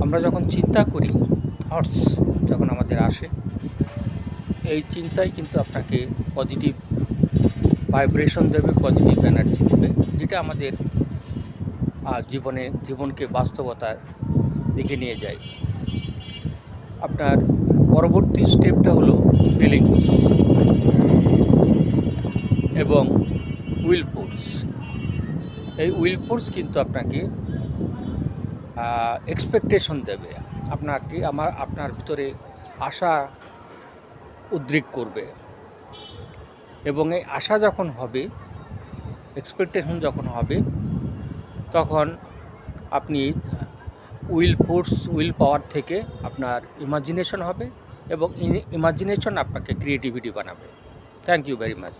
আমরা যখন চিন্তা করি, থটস যখন আমাদের আসে, এই চিন্তাই কিন্তু আপনাকে পজিটিভ ভাইব্রেশন দেবে, পজিটিভ এনার্জি দেবে, যেটা আমাদের জীবনকে বাস্তবতার দিকে নিয়ে যায়। আপনার পরবর্তী স্টেপটা হলো ফিলিংস এবং উইল ফোর্স। এই উইল ফোর্স কিন্তু আপনাকে এক্সপেকটেশন দেবে, আপনার ভিতরে আশা উদ্রেক করবে, এবং এই আশা যখন হবে, এক্সপেকটেশন যখন হবে, তখন আপনি উইল পাওয়ার থেকে আপনার ইমাজিনেশন হবে, এবং ইমাজিনেশন আপনাকে ক্রিয়েটিভিটি বানাবে। Thank you very much.